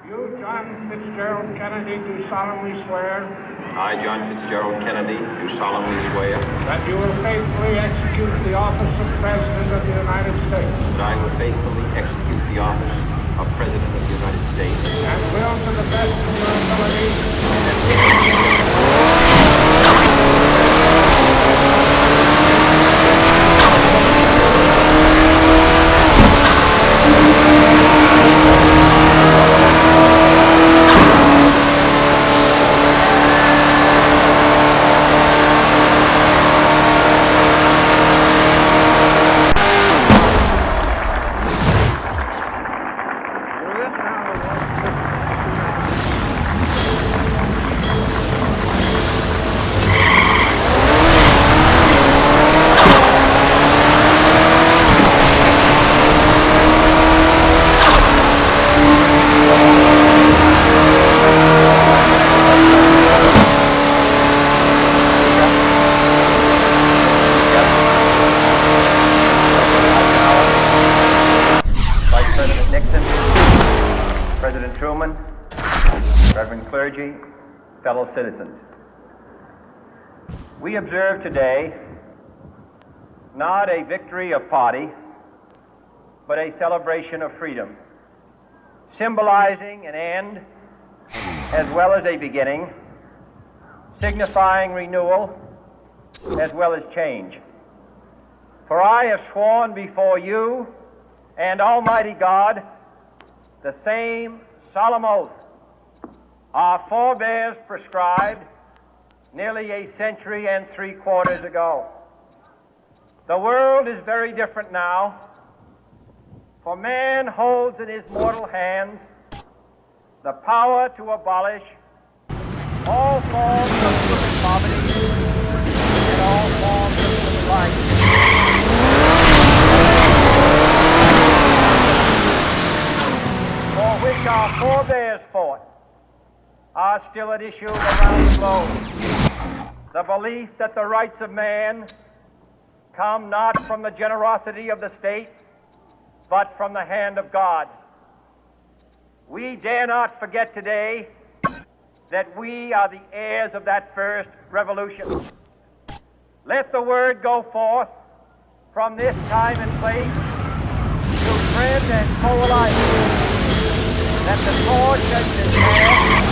You, John Fitzgerald Kennedy, do solemnly swear I, John Fitzgerald Kennedy, do solemnly swear that you will faithfully execute the office of President of the United States that I will faithfully execute the office of President of the United States and will, to the best of your ability, Vice President Nixon, President Truman, Reverend clergy, fellow citizens. We observe today not a victory of party, but a celebration of freedom, symbolizing an end as well as a beginning, signifying renewal as well as change. For I have sworn before you and Almighty God the same solemn oath our forebears prescribed nearly a century and 3/4 ago. The world is very different now, for man holds in his mortal hands the power to abolish all forms of human poverty and all forms of human life. For which our forebears fought are still at issue around the globe. The belief that the rights of man come not from the generosity of the state, but from the hand of God. We dare not forget today that we are the heirs of that first revolution. Let the word go forth from this time and place to friend and foe alike, that the torch has been passed.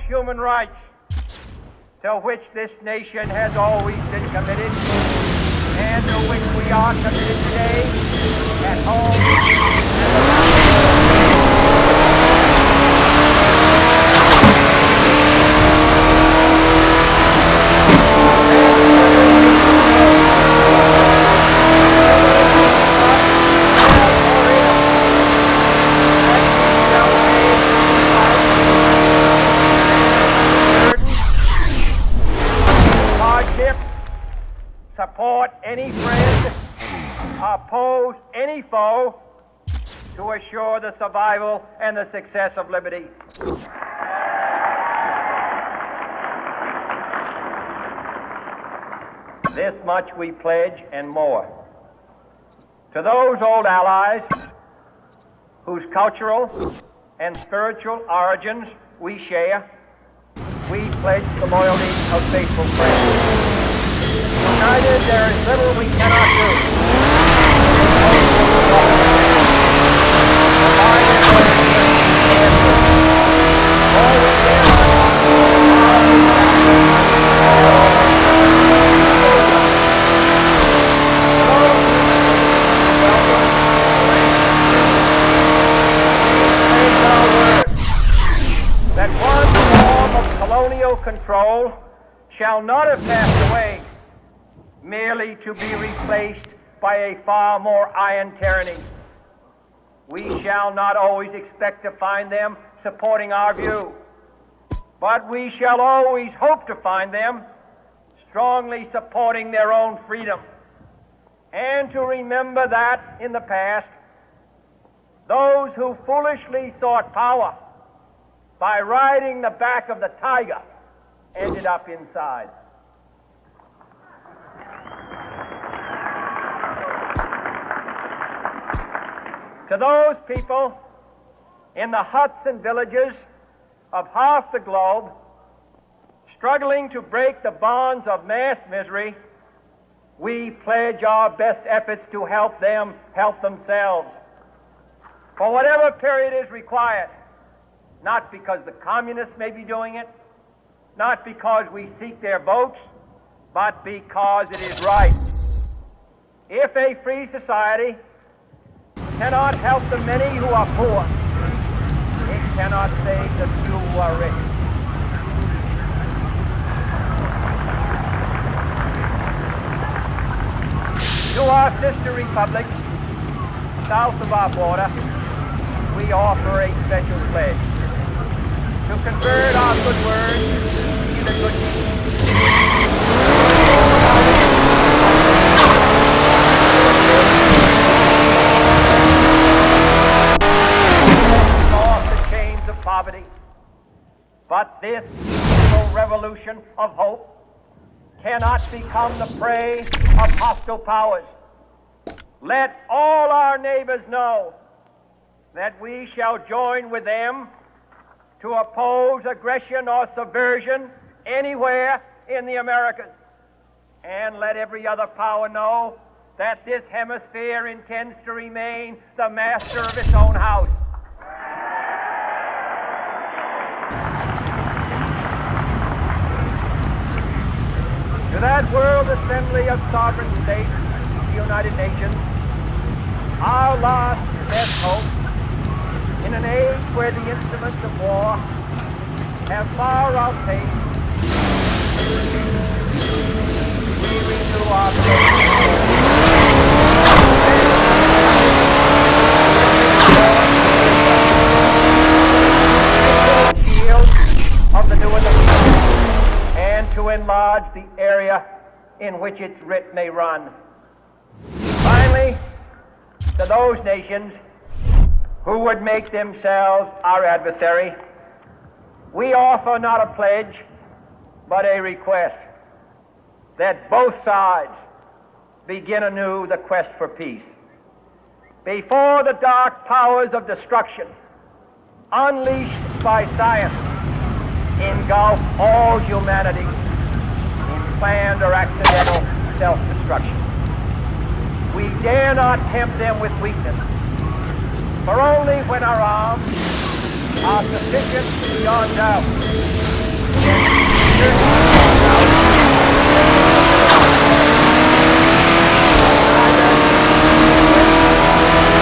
Human rights to which this nation has always been committed and to which we are committed today at home. Support any friend, oppose any foe to assure the survival and the success of liberty. This much we pledge and more. To those old allies whose cultural and spiritual origins we share, we pledge the loyalty of faithful friends. United, there is little we cannot do. That one form of colonial control shall not have passed away, merely to be replaced by a far more iron tyranny. We shall not always expect to find them supporting our view, but we shall always hope to find them strongly supporting their own freedom, and to remember that in the past, those who foolishly sought power by riding the back of the tiger ended up inside. To those people in the huts and villages of half the globe struggling to break the bonds of mass misery, we pledge our best efforts to help them help themselves for whatever period is required, not because the communists may be doing it, not because we seek their votes, but because it is right. If a free society cannot help the many who are poor, it cannot save the few who are rich. To our sister republics, south of our border, we offer a special pledge to convert our good words into good deeds. Poverty. But this peaceful revolution of hope cannot become the prey of hostile powers. Let all our neighbors know that we shall join with them to oppose aggression or subversion anywhere in the Americas. And let every other power know that this hemisphere intends to remain the master of its own house. To that World Assembly of Sovereign States, the United Nations, our last best hope, in an age where the instruments of war have far outpaced, we renew our shield of the new and the weak, and to enlarge the area in which its writ may run. Finally, to those nations who would make themselves our adversary, we offer not a pledge, but a request that both sides begin anew the quest for peace. Before the dark powers of destruction, unleashed by science, engulf all humanity in planned or accidental self-destruction. We dare not tempt them with weakness, for only when our arms are sufficient beyond doubt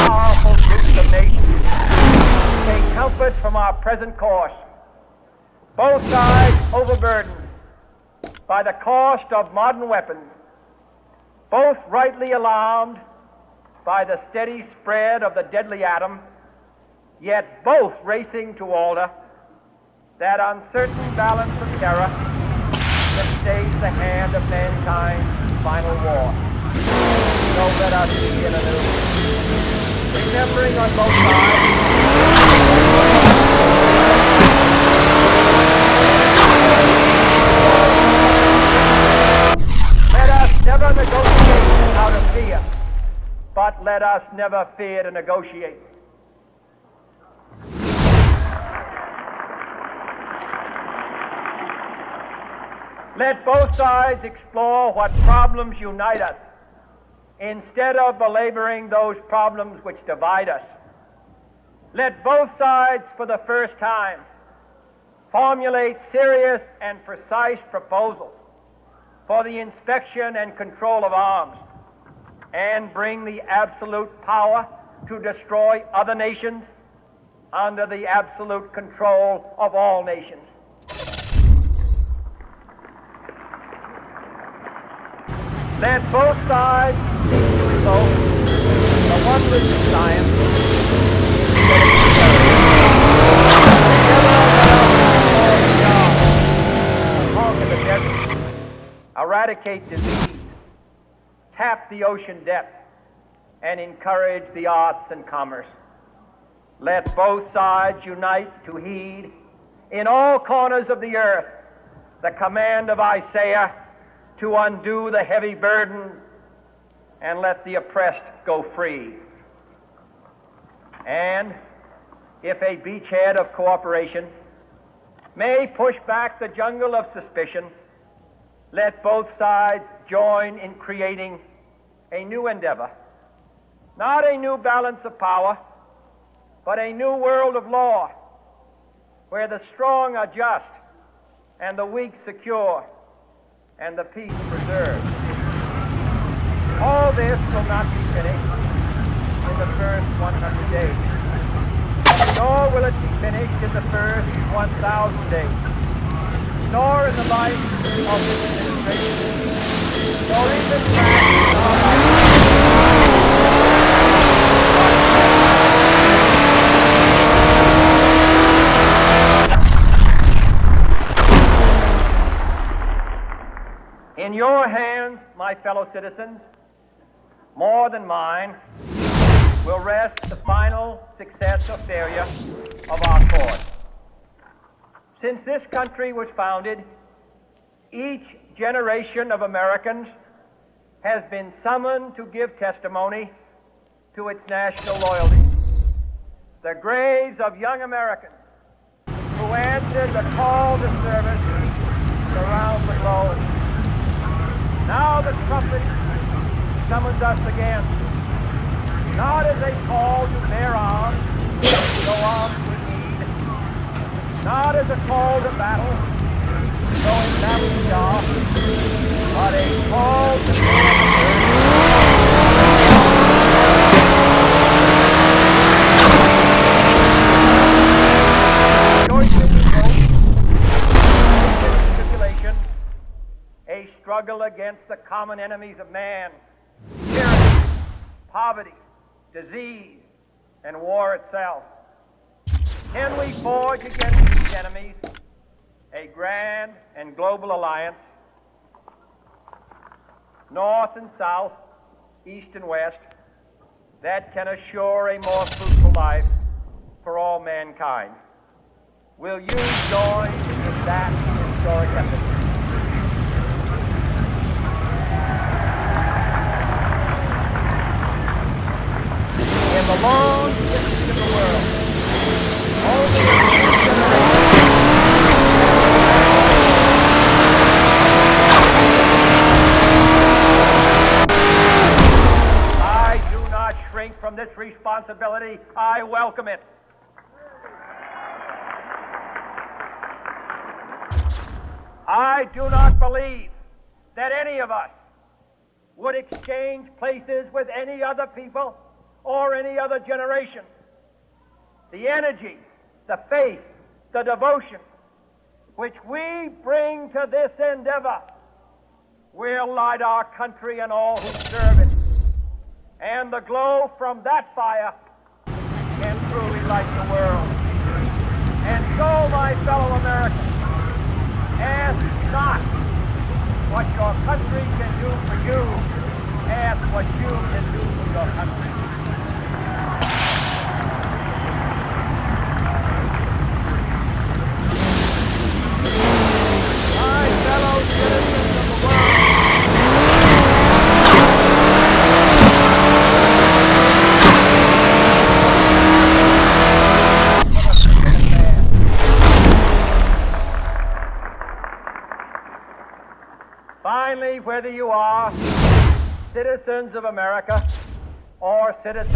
powerful groups of nations take comfort from our present course. Both sides overburdened by the cost of modern weapons, both rightly alarmed by the steady spread of the deadly atom, yet both racing to alter that uncertain balance of terror that stays the hand of mankind's final war. So let us begin anew, remembering on both sides never negotiate out of fear, but let us never fear to negotiate. Let both sides explore what problems unite us, instead of belaboring those problems which divide us. Let both sides, for the first time, formulate serious and precise proposals for the inspection and control of arms, and bring the absolute power to destroy other nations under the absolute control of all nations. Let both sides seek to invoke the wonders of science instead of terror. Together let us conquer the desert, eradicate disease, tap the ocean depth, and encourage the arts and commerce. Let both sides unite to heed in all corners of the earth the command of Isaiah to undo the heavy burden and let the oppressed go free. And if a beachhead of cooperation may push back the jungle of suspicion, let both sides join in creating a new endeavor, not a new balance of power, but a new world of law, where the strong are just and the weak secure and the peace preserved. All this will not be finished in the first 100 days, nor will it be finished in the first 1,000 days, nor in the life of this administration, nor even in our life. In your hands, my fellow citizens, more than mine, will rest the final success or failure of our cause. Since this country was founded, each generation of Americans has been summoned to give testimony to its national loyalty. The graves of young Americans who answered the call to service around the globe. Now the trumpet summons us again, not as a call to bear arms, though arms we need, not as a call to battle, though in battle we are, but a call to a struggle against the common enemies of man, tyranny, poverty, disease, and war itself. Can we forge against these enemies a grand and global alliance, north and south, east and west, that can assure a more fruitful life for all mankind? Will you join in that historic effort? In the long history of the world, only a few generations I do not shrink from this responsibility. I welcome it. I do not believe that any of us would exchange places with any other people or any other generation. The energy, the faith, the devotion which we bring to this endeavor will light our country and all who serve it. And the glow from that fire can truly light the world. And so, my fellow Americans, ask not what your country can do for you, ask what you can do for your country. My fellow citizens of the world, finally, whether you are citizens of America or citizens